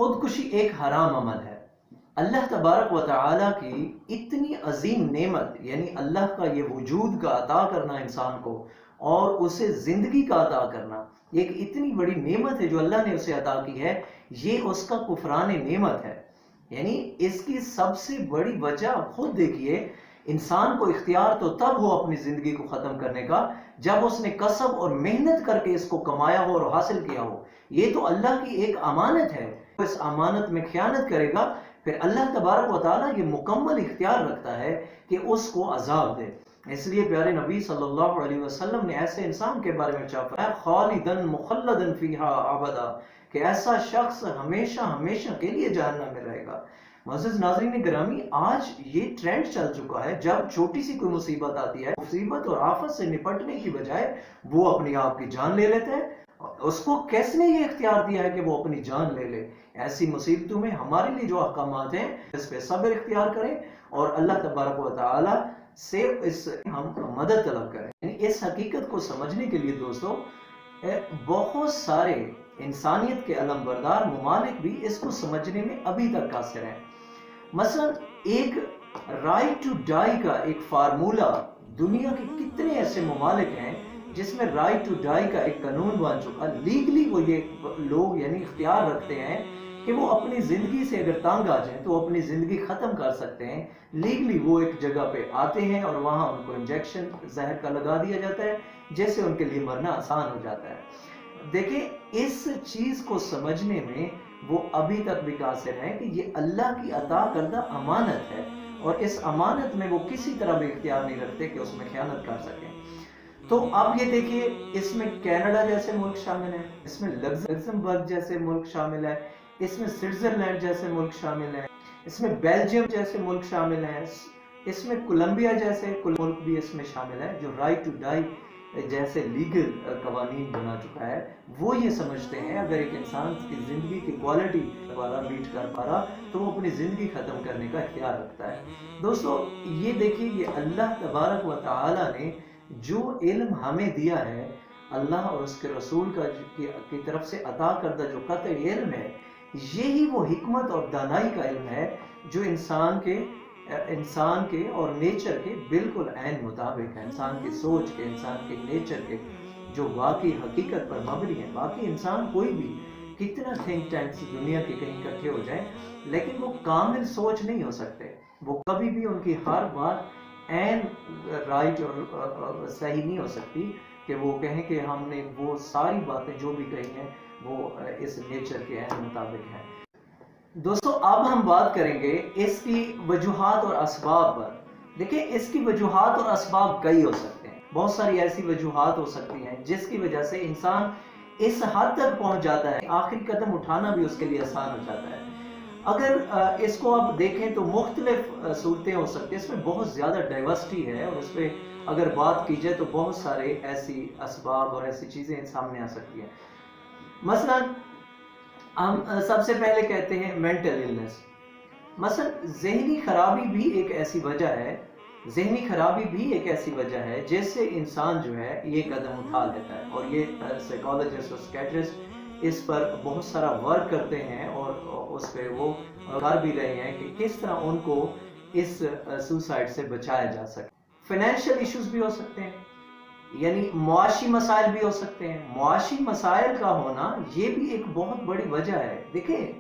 خودکشی ایک حرام عمل ہے۔ اللہ تبارک و تعالیٰ کی اتنی عظیم نعمت، یعنی اللہ کا یہ وجود کا عطا کرنا انسان کو اور اسے زندگی کا عطا کرنا، ایک اتنی بڑی نعمت ہے جو اللہ نے اسے عطا کی ہے، یہ اس کا کفران نعمت ہے۔ یعنی اس کی سب سے بڑی وجہ خود دیکھیے، انسان کو اختیار تو تب ہو اپنی زندگی کو ختم کرنے کا جب اس نے کسب اور محنت کر کے اس کو کمایا ہو اور حاصل کیا ہو۔ یہ تو اللہ کی ایک امانت ہے، اس امانت میں خیانت کرے گا پھر اللہ تبارک و تعالیٰ یہ مکمل اختیار رکھتا ہے کہ اس کو عذاب دے۔ اس لیے پیارے نبی صلی اللہ علیہ وسلم نے ایسے انسان کے بارے میں فرمایا خالدن مخلدن فیہا ابدا، کہ ایسا شخص ہمیشہ ہمیشہ کے لیے جہنم میں رہے گا۔ معزز ناظرین گرامی، آج یہ ٹرینڈ چل چکا ہے، جب چھوٹی سی کوئی مصیبت آتی ہے، مصیبت اور آفت سے نپٹنے کی بجائے وہ اپنی آپ کی جان لے لیتے ہیں۔ اس کو کس نے یہ اختیار دیا ہے کہ وہ اپنی جان لے لے؟ ایسی مصیبتوں میں ہمارے لیے جو احکامات ہیں اس پہ صبر اختیار کریں اور اللہ تبارک و تعالی سے ہم مدد طلب کریں۔ یعنی اس حقیقت کو سمجھنے کے لیے دوستو بہت سارے انسانیت کے علم بردار ممالک بھی اس کو سمجھنے میں ابھی تک قاصر ہیں۔ مثلا ایک رائٹ ٹو ڈائی کا ایک فارمولہ، دنیا کے کتنے ایسے ممالک ہیں جس میں رائٹ ٹو ڈائی کا ایک قانون بن چکا، لیگلی وہ یہ لوگ یعنی اختیار رکھتے ہیں کہ وہ اپنی زندگی سے اگر تنگ آ جائیں تو اپنی زندگی ختم کر سکتے ہیں۔ لیگلی وہ ایک جگہ پہ آتے ہیں اور وہاں ان کو انجیکشن زہر کا لگا دیا جاتا ہے جس سے ان کے لیے مرنا آسان ہو جاتا ہے۔ دیکھیں اس چیز کو سمجھنے میں وہ ابھی تک بھی قاصر ہیں کہ یہ اللہ کی عطا کردہ امانت ہے اور اس امانت میں وہ کسی طرح بھی اختیار نہیں رکھتے کہ اس میں خیانت کر سکیں۔ تو اب یہ دیکھیے، اس میں کینیڈا جیسے ملک شامل ہیں، اس میں لگزمبرگ جیسے ملک شامل ہے، اس میں سوئٹزرلینڈ جیسے ملک شامل ہیں، اس میں بیلجیم جیسے ملک شامل ہیں، اس میں کولمبیا جیسے ملک بھی اس میں شامل ہے جو رائٹ ٹو ڈائی جیسے لیگل قوانین بنا چکا ہے۔ وہ یہ سمجھتے ہیں اگر ایک انسان کی زندگی کی کوالٹی میٹ کر پا رہا تو وہ اپنی زندگی ختم کرنے کا اختیار رکھتا ہے۔ دوستو یہ دیکھیے، یہ اللہ تبارک و تعالی نے جو علم ہمیں دیا ہے، اللہ اور اس کے رسول کی طرف سے عطا کردہ جو قطعی علم ہے، یہی وہ حکمت اور دانائی کا علم ہے جو انسان کے اور نیچر کے بالکل عین مطابق ہے، انسان کی سوچ کے، انسان کے نیچر کے جو واقعی حقیقت پر مبنی ہے۔ باقی انسان کوئی بھی کتنا تھنک ٹینکس دنیا کے کہیں اکٹھے ہو جائیں لیکن وہ کامل سوچ نہیں ہو سکتے، وہ کبھی بھی ان کی ہر بات عین رائٹ اور صحیح نہیں ہو سکتی کہ وہ کہیں کہ ہم نے وہ ساری باتیں جو بھی کہی ہیں وہ اس نیچر کے عین مطابق ہیں۔ دوستو اب ہم بات کریں گے اس کی وجوہات اور اسباب پر۔ دیکھیں اس کی وجوہات اور اسباب کئی ہو سکتے ہیں، بہت ساری ایسی وجوہات ہو سکتی ہیں جس کی وجہ سے انسان اس حد تک پہنچ جاتا ہے، آخری قدم اٹھانا بھی اس کے لیے آسان ہو جاتا ہے۔ اگر اس کو آپ دیکھیں تو مختلف صورتیں ہو سکتی ہیں، اس میں بہت زیادہ ڈائیورسٹی ہے اور اس پہ اگر بات کی جائے تو بہت سارے ایسی اسباب اور ایسی چیزیں سامنے آ سکتی ہیں۔ مثلا ہم سب سے پہلے کہتے ہیں مینٹل النس، مثلا ذہنی خرابی بھی ایک ایسی وجہ ہے، جس سے انسان جو ہے یہ قدم اٹھا لیتا ہے، اور یہ سائیکالوجسٹ اور سکیٹرسٹ اس پر بہت سارا ورک کرتے ہیں اور اس پہ وہ کر بھی رہے ہیں کہ کس طرح ان کو اس سوسائڈ سے بچایا جا سکے۔ فائنینشیل ایشوز بھی ہو سکتے ہیں، یعنی معاشی مسائل بھی ہو سکتے ہیں۔ معاشی مسائل کا ہونا یہ بھی ایک بہت بڑی وجہ ہے۔ دیکھیں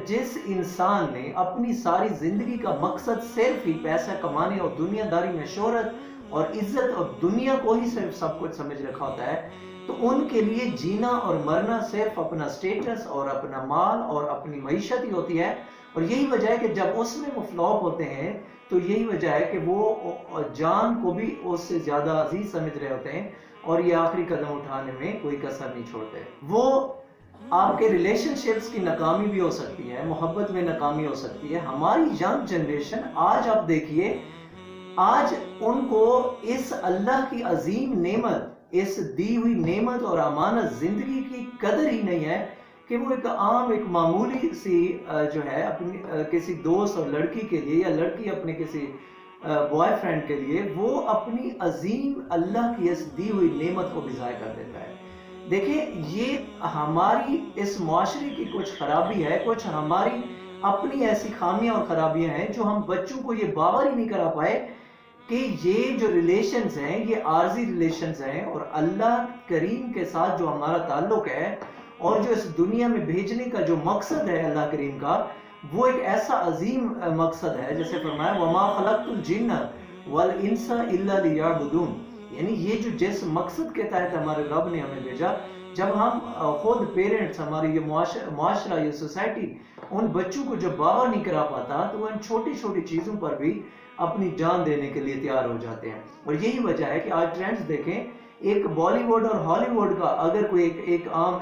جس انسان نے اپنی ساری زندگی کا مقصد صرف ہی پیسہ کمانے اور دنیا داری میں شہرت اور عزت اور دنیا کو ہی صرف سب کچھ سمجھ رکھا ہوتا ہے، تو ان کے لیے جینا اور مرنا صرف اپنا سٹیٹس اور اپنا مال اور اپنی معیشت ہی ہوتی ہے، اور یہی وجہ ہے کہ جب اس میں وہ فلاپ ہوتے ہیں تو یہی وجہ ہے کہ وہ جان کو بھی اس سے زیادہ عزیز سمجھ رہے ہوتے ہیں اور یہ آخری قدم اٹھانے میں کوئی کسر نہیں چھوڑتے۔ وہ آپ کے ریلیشن شپس کی ناکامی بھی ہو سکتی ہے، محبت میں ناکامی ہو سکتی ہے۔ ہماری ینگ جنریشن آج آپ دیکھیے، آج ان کو اس اللہ کی عظیم نعمت، اس دی ہوئی نعمت اور امانت زندگی کی قدر ہی نہیں ہے کہ وہ ایک معمولی سی جو ہے اپنی کسی دوست اور لڑکی کے لیے یا لڑکی اپنے کسی بوائے فرینڈ کے لیے وہ اپنی عظیم اللہ کی اس دی ہوئی نعمت کو بھی ضائع کر دیتا ہے۔ دیکھیں یہ ہماری اس معاشرے کی کچھ خرابی ہے، کچھ ہماری اپنی ایسی خامیاں اور خرابیاں ہیں جو ہم بچوں کو یہ باور ہی نہیں کرا پائے کہ یہ جو ریلیشنز ہیں یہ عارضی ریلیشنز ہیں، اور اللہ کریم کے ساتھ جو ہمارا تعلق ہے اور جو اس دنیا میں بھیجنے کا جو مقصد ہے اللہ کریم کا، وہ ایک ایسا عظیم مقصد ہے، جیسے فرمایا وَمَا خَلَقْتُ الْجِنَّ وَالْإِنسَ إِلَّا لِيَعْبُدُونَ، یعنی یہ جو جس مقصد کے تحت ہمارے رب نے ہمیں بھیجا، جب ہم خود پیرنٹس، ہماری یہ معاشرہ، یہ سوسائٹی ان بچوں کو جب باور نہیں کرا پاتا تو وہ ان چھوٹی چھوٹی چیزوں پر بھی اپنی جان دینے کے لیے تیار ہو جاتے ہیں۔ اور یہی وجہ ہے کہ آج ٹرینڈز دیکھیں، ایک بالی ووڈ اور ہالی ووڈ کا اگر کوئی ایک عام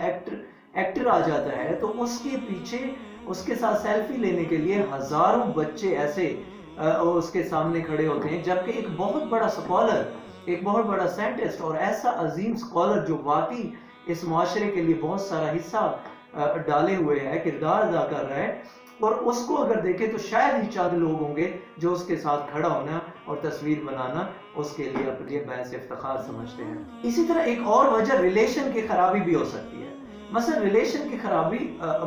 ایکٹر آ جاتا ہے تو اس کے پیچھے اس کے ساتھ سیلفی لینے کے لیے ہزاروں بچے ایسے اس کے سامنے کھڑے ہوتے ہیں، جبکہ ایک بہت بڑا سکالر، ایک بہت بڑا سائنٹسٹ اور ایسا عظیم سکالر جو واقعی اس معاشرے کے لیے بہت سارا حصہ ڈالے ہوئے ہے، کردار ادا کر رہا ہے، اور اس کو اگر دیکھیں تو شاید ہی چند لوگ ہوں گے جو اس کے ساتھ کھڑا ہونا اور تصویر بنانا اس کے لیے اپنے باعث افتخار سمجھتے ہیں۔ اسی طرح ایک اور وجہ ریلیشن کی خرابی بھی ہو سکتی ہے۔ مثلا ریلیشن کی خرابی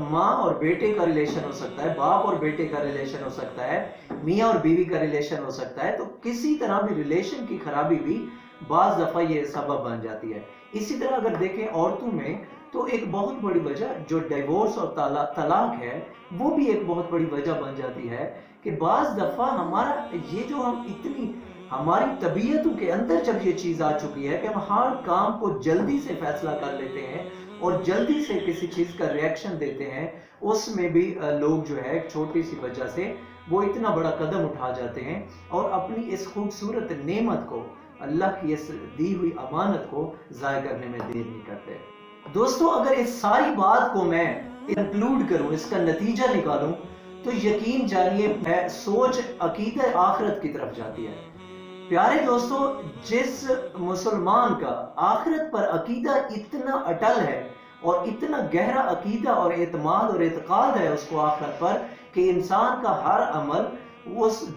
ماں اور بیٹے کا ریلیشن ہو سکتا ہے، باپ اور بیٹے کا ریلیشن ہو سکتا ہے، میاں اور بیوی کا ریلیشن ہو سکتا ہے، تو کسی طرح بھی ریلیشن کی خرابی بھی بعض دفعہ یہ سبب بن جاتی ہے۔ اسی طرح اگر دیکھیں عورتوں میں تو ایک بہت بڑی وجہ جو ڈیورس اور طلاق ہے، وہ بھی ایک بہت بڑی وجہ بن جاتی ہے کہ بعض دفعہ ہمارا یہ جو ہماری طبیعتوں کے اندر جب یہ چیز آ چکی ہے کہ ہم ہر کام کو جلدی سے فیصلہ کر لیتے ہیں اور جلدی سے کسی چیز کا ریئیکشن دیتے ہیں، اس میں بھی لوگ جو ہے ایک چھوٹی سی وجہ سے وہ اتنا بڑا قدم اٹھا جاتے ہیں اور اپنی اس خوبصورت نعمت کو، اللہ کی اس دی ہوئی امانت کو ضائع کرنے میں دیر نہیں کرتے۔ دوستو اگر اس ساری بات کو میں انکلوڈ کروں، اس کا نتیجہ نکالوں، تو یقین جانیے سوچ عقیدہ آخرت کی طرف جاتی ہے۔ پیارے دوستو، جس مسلمان کا آخرت پر عقیدہ اتنا اٹل ہے اور اتنا گہرا عقیدہ اور اعتماد اور اعتقاد ہے اس کو آخرت پر کہ انسان کا ہر عمل،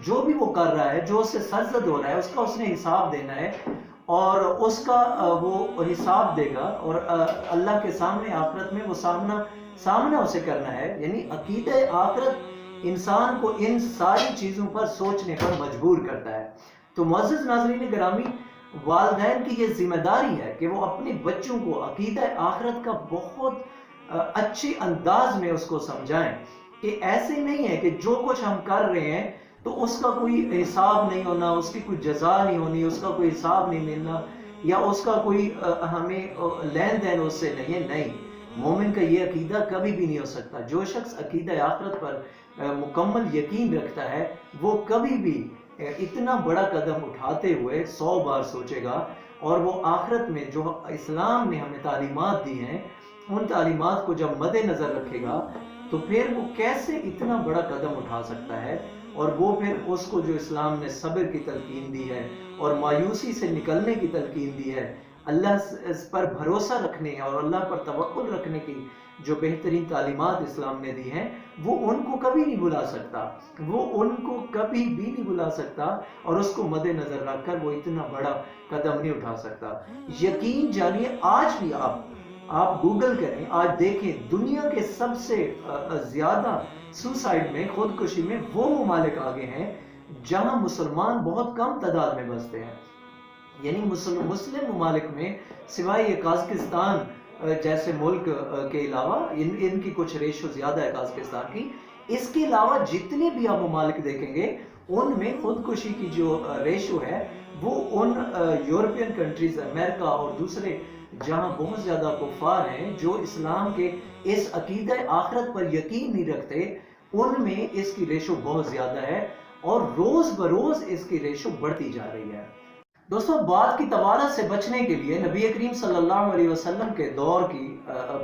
جو بھی وہ کر رہا ہے، جو اس سے سرزد ہو رہا ہے، اس کا اس نے حساب دینا ہے اور اس کا وہ حساب دے گا، اور اللہ کے سامنے آخرت میں وہ سامنا اسے کرنا ہے، یعنی عقیدہ آخرت انسان کو ان ساری چیزوں پر سوچنے پر مجبور کرتا ہے۔ تو معزز ناظرین گرامی، والدین کی یہ ذمہ داری ہے کہ وہ اپنے بچوں کو عقیدہ آخرت کا بہت اچھے انداز میں اس کو سمجھائیں کہ ایسے نہیں ہے کہ جو کچھ ہم کر رہے ہیں تو اس کا کوئی حساب نہیں ہونا، اس کی کوئی جزا نہیں ہونی، اس کا کوئی حساب نہیں ملنا، یا اس کا کوئی ہمیں لین دین اس سے نہیں ہے۔ نہیں، مومن کا یہ عقیدہ کبھی بھی نہیں ہو سکتا۔ جو شخص عقیدہ آخرت پر مکمل یقین رکھتا ہے وہ کبھی بھی اتنا بڑا قدم اٹھاتے ہوئے 100 بار سوچے گا، اور وہ آخرت میں جو اسلام نے ہمیں تعلیمات دی ہیں ان تعلیمات کو جب مد نظر رکھے گا تو پھر وہ کیسے اتنا بڑا قدم اٹھا سکتا ہے، اور وہ پھر اس کو جو اسلام نے صبر کی تلقین دی ہے اور مایوسی سے نکلنے کی تلقین دی ہے، اللہ پر بھروسہ رکھنے اور اللہ پر توکل رکھنے کی جو بہترین تعلیمات اسلام نے دی ہیں، وہ ان کو کبھی نہیں بھلا سکتا، وہ ان کو کبھی بھی نہیں بھلا سکتا، اور اس کو مد نظر رکھ کر وہ اتنا بڑا قدم نہیں اٹھا سکتا۔ یقین جانیے آج بھی آپ گوگل کریں، آج دیکھیں دنیا کے سب سے زیادہ سوسائڈ میں، خودکشی میں وہ ممالک آگے ہیں جہاں مسلمان بہت کم تعداد میں بستے ہیں، یعنی مسلم ممالک میں سوائے یہ قازقستان جیسے ملک کے علاوہ، ان کی کچھ ریشو زیادہ ہے قازقستان کی، اس کے علاوہ جتنے بھی آپ ممالک دیکھیں گے ان میں خودکشی کی جو ریشو ہے وہ ان یورپین کنٹریز، امریکہ اور دوسرے جہاں بہت زیادہ کفار ہیں جو اسلام کے اس عقیدہ آخرت پر یقین نہیں رکھتے، ان میں اس کی ریشو بہت زیادہ ہے، اور روز بروز اس کی ریشو بڑھتی جا رہی ہے۔ دوستوں، بات کی طوالت سے بچنے کے لیے نبی کریم صلی اللہ علیہ وسلم کے دور کی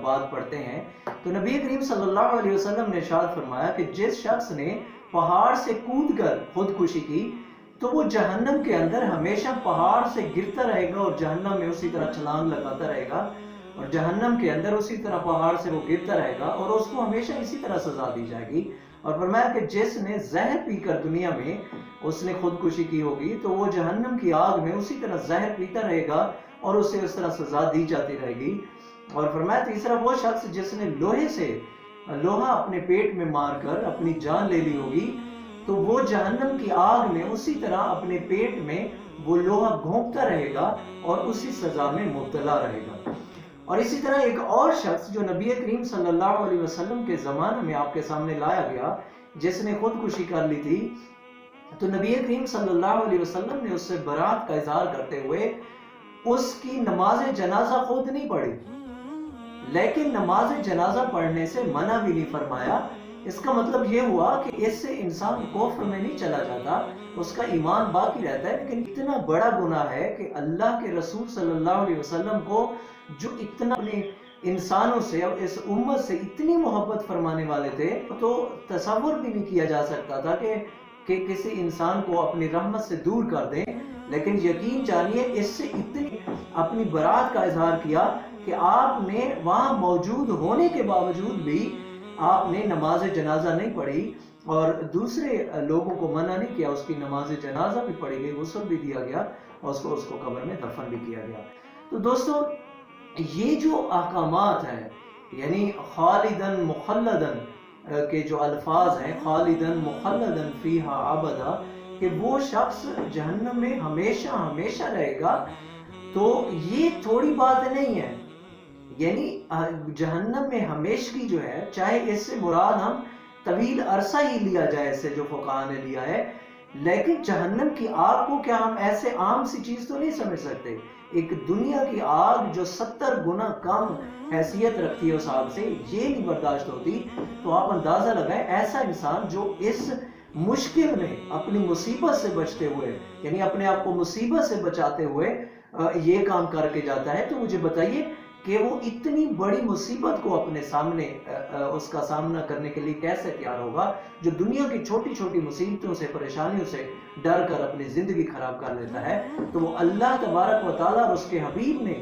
بات پڑھتے ہیں تو نبی کریم صلی اللہ علیہ وسلم نے ارشاد فرمایا کہ جس شخص نے پہاڑ سے کود کر خودکشی کی تو وہ جہنم کے اندر ہمیشہ پہاڑ سے گرتا رہے گا اور جہنم میں اسی طرح چھلانگ لگاتا رہے گا، اور جہنم کے اندر اسی طرح پہاڑ سے وہ گرتا رہے گا اور اس کو ہمیشہ اسی طرح سزا دی جائے گی۔ اور فرمایا کہ جس نے زہر پی کر دنیا میں اس نے خودکشی کی ہوگی تو وہ جہنم کی آگ میں اسی طرح زہر پیتا رہے گا اور اسے اس طرح سزا دی جاتی رہے گی۔ اور فرمایا تیسرا وہ شخص جس نے لوہا اپنے پیٹ میں مار کر اپنی جان لے لی ہوگی تو وہ جہنم کی آگ میں اسی طرح اپنے پیٹ میں وہ لوہا گھونپتا رہے گا اور اسی سزا میں مبتلا رہے گا۔ اور اسی طرح ایک اور شخص جو نبی کریم صلی اللہ علیہ وسلم کے زمانے میں آپ کے سامنے لایا گیا، جس نے خودکشی کر لی تھی، تو نبی کریم صلی اللہ علیہ وسلم نے اس سے برات کا اظہار کرتے ہوئے اس کی نماز جنازہ خود نہیں پڑھی، لیکن نماز جنازہ پڑھنے سے منع بھی نہیں فرمایا۔ اس کا مطلب یہ ہوا کہ اس سے انسان کفر میں نہیں چلا جاتا، اس کا ایمان باقی رہتا ہے، لیکن اتنا بڑا گناہ ہے کہ اللہ کے رسول صلی اللہ علیہ وسلم کو جو اتنا اپنے انسانوں سے اور اس امت سے اتنی محبت فرمانے والے تھے، تو تصور بھی نہیں کیا جا سکتا تھا کہ کسی انسان کو اپنی رحمت سے دور کر دیں۔ لیکن یقین جانیے اس سے اتنی اپنی برات کا اظہار کیا کہ آپ نے وہاں موجود ہونے کے باوجود بھی آپ نے نماز جنازہ نہیں پڑھی اور دوسرے لوگوں کو منع نہیں کیا، اس کی نماز جنازہ بھی پڑھی گئی، غسل بھی دیا گیا اور اس کو قبر میں دفن بھی کیا گیا۔ تو دوستو یہ جو احکامات ہیں، یعنی خالدن مخلدن کے جو الفاظ ہیں، خالدن مخلدن فیہا ابدا، کہ وہ شخص جہنم میں ہمیشہ ہمیشہ رہے گا، تو یہ تھوڑی بات نہیں ہے۔ یعنی جہنم میں ہمیشگی جو ہے، چاہے اس سے مراد ہم طویل عرصہ ہی لیا جائے، ایسے جو فقہاء نے لیا ہے، لیکن جہنم کی آگ کو کیا ہم ایسے عام سی چیز تو نہیں سمجھ سکتے۔ ایک دنیا کی آگ جو 70 گنا کم حیثیت رکھتی ہے اس آگ سے، یہ نہیں برداشت ہوتی، تو آپ اندازہ لگائیں ایسا انسان جو اس مشکل میں اپنی مصیبت سے بچتے ہوئے، یعنی اپنے آپ کو مصیبت سے بچاتے ہوئے یہ کام کر کے جاتا ہے، تو مجھے بتائیے کہ وہ اتنی بڑی مصیبت کو اپنے سامنے اس کا سامنا کرنے کے لیے کیسے تیار ہوگا، جو دنیا کی چھوٹی چھوٹی مصیبتوں سے، پریشانیوں سے ڈر کر اپنی زندگی خراب کر لیتا ہے۔ تو وہ اللہ تبارک و تعالیٰ اور اس کے حبیب نے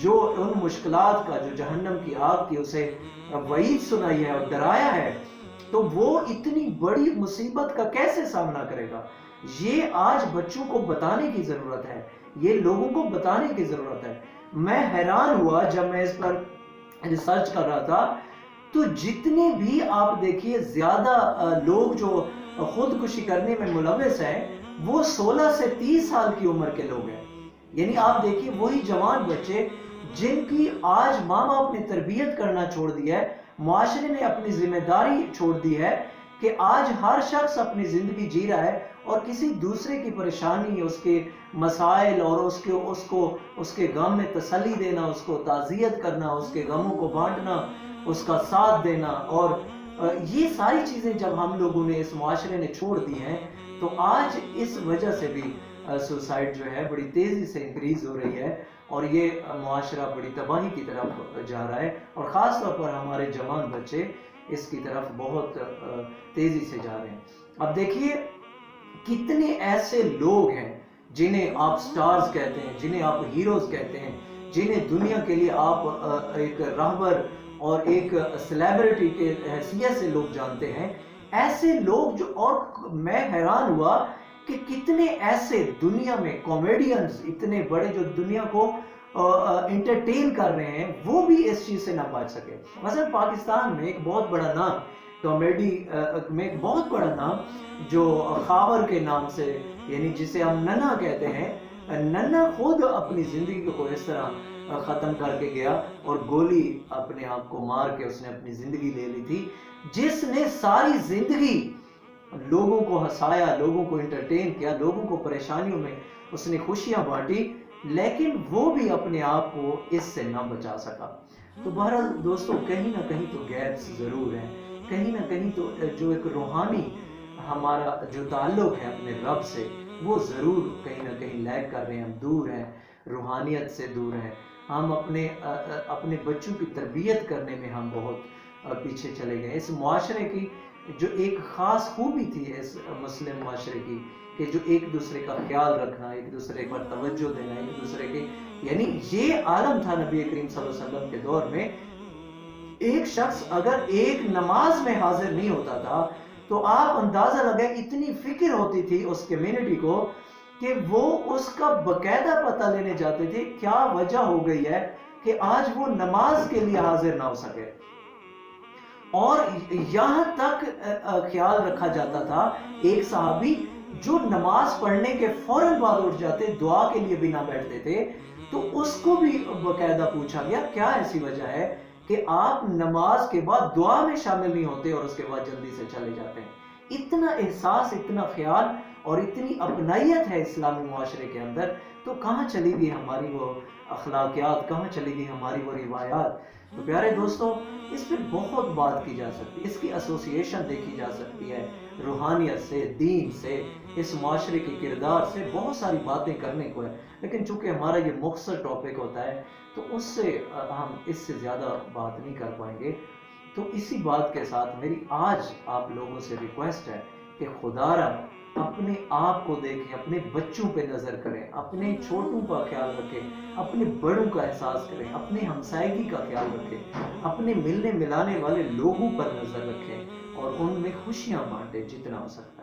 جو ان مشکلات کا، جو جہنم کی آگ کی اسے وعید سنائی ہے اور ڈرایا ہے، تو وہ اتنی بڑی مصیبت کا کیسے سامنا کرے گا؟ یہ آج بچوں کو بتانے کی ضرورت ہے، یہ لوگوں کو بتانے کی ضرورت ہے۔ میں حیران ہوا جب میں اس پر ریسرچ کر رہا تھا، تو جتنے بھی آپ دیکھیے زیادہ لوگ جو خودکشی کرنے میں ملوث ہیں، وہ 16 سے 30 سال کی عمر کے لوگ ہیں۔ یعنی آپ دیکھیے وہی جوان بچے جن کی آج ماں باپ نے تربیت کرنا چھوڑ دیا ہے، معاشرے نے اپنی ذمہ داری چھوڑ دی ہے کہ آج ہر شخص اپنی زندگی جی رہا ہے اور کسی دوسرے کی پریشانی، اس کے مسائل اور اس کے غم میں تسلی دینا، اس کو تعزیت کرنا، اس کے غموں کو بانٹنا، اس کا ساتھ دینا، اور یہ ساری چیزیں جب ہم لوگوں نے، اس معاشرے نے چھوڑ دی ہیں، تو آج اس وجہ سے بھی سوسائڈ جو ہے بڑی تیزی سے انکریز ہو رہی ہے اور یہ معاشرہ بڑی تباہی کی طرف جا رہا ہے، اور خاص طور پر ہمارے جوان بچے اس کی طرف بہت تیزی سے جا رہے ہیں۔ اب دیکھیے کتنے ایسے لوگ ہیں جنہیں آپ سٹارز کہتے ہیں، جنہیں آپ ہیروز کہتے ہیں، جنہیں دنیا کے لیے آپ ایک راہبر اور ایک سیلیبریٹی کے حیثیت سے لوگ جانتے ہیں، ایسے لوگ جو، اور میں حیران ہوا کہ کتنے ایسے دنیا میں کامیڈینز اتنے بڑے جو دنیا کو انٹرٹین کر رہے ہیں، وہ بھی اس چیز سے نہ بچ سکے۔ مثلا پاکستان میں ایک بہت بڑا نام، کامیڈی میں ایک بہت بڑا نام جو خاور کے نام سے، یعنی جسے ہم ننا کہتے ہیں، ننا خود اپنی زندگی کو اس طرح ختم کر کے گیا اور گولی اپنے آپ کو مار کے اس نے اپنی زندگی لے لی تھی، جس نے ساری زندگی لوگوں کو ہنسایا، لوگوں کو انٹرٹین کیا، لوگوں کو پریشانیوں میں اس نے خوشیاں بانٹی، لیکن وہ بھی اپنے آپ کو اس سے نہ بچا سکا۔ تو بہرحال دوستو، کہیں نہ کہیں تو گیپس ضرور ہیں، کہیں نہ کہیں تو جو ایک روحانی ہمارا جو تعلق ہے اپنے رب سے، وہ ضرور کہیں نہ کہیں لیگ کر رہے ہیں، ہم دور ہیں، روحانیت سے دور ہیں، ہم اپنے بچوں کی تربیت کرنے میں ہم بہت پیچھے چلے گئے۔ اس معاشرے کی جو ایک خاص خوبی تھی اس مسلم معاشرے کی، کہ جو ایک دوسرے کا خیال رکھنا، ایک دوسرے پر توجہ دینا، ایک دوسرے کے، یعنی یہ عالم تھا نبی کریم صلی اللہ علیہ وسلم کے دور میں۔ ایک شخص اگر ایک نماز میں حاضر نہیں ہوتا تھا تو آپ اندازہ لگائیں اتنی فکر ہوتی تھی اس کمیونٹی کو کہ وہ اس کا باقاعدہ پتہ لینے جاتے تھے کیا وجہ ہو گئی ہے کہ آج وہ نماز کے لیے حاضر نہ ہو سکے، اور یہاں تک خیال رکھا جاتا تھا ایک صحابی جو نماز پڑھنے کے فوراً بعد اٹھ جاتے، دعا کے لیے بھی نہ بیٹھتے تھے، تو اس کو بھی باقاعدہ پوچھا گیا کیا ایسی وجہ ہے کہ آپ نماز کے بعد دعا میں شامل نہیں ہوتے اور اس کے بعد جلدی سے چلے جاتے ہیں۔ اتنا احساس، اتنا خیال اور اتنی اپنائیت ہے اسلامی معاشرے کے اندر، تو کہاں چلی گئی ہماری وہ اخلاقیات، کہاں چلی گئی ہماری وہ روایات؟ تو پیارے دوستو، اس پہ بہت بات کی جا سکتی ہے، اس کی ایسوسیشن دیکھی جا سکتی ہے روحانیت سے، دین سے، اس معاشرے کے کردار سے، بہت ساری باتیں کرنے کو ہے، لیکن چونکہ ہمارا یہ مختصر ٹاپک ہوتا ہے تو اس سے ہم اس سے زیادہ بات نہیں کر پائیں گے۔ تو اسی بات کے ساتھ میری آج آپ لوگوں سے ریکویسٹ ہے کہ خدا را اپنے آپ کو دیکھیں، اپنے بچوں پہ نظر کریں، اپنے چھوٹوں کا خیال رکھیں، اپنے بڑوں کا احساس کریں، اپنے ہمسائیگی کا خیال رکھیں، اپنے ملنے ملانے والے لوگوں پر نظر رکھیں اور ان میں خوشیاں بانٹیں جتنا ہو سکتا ہے۔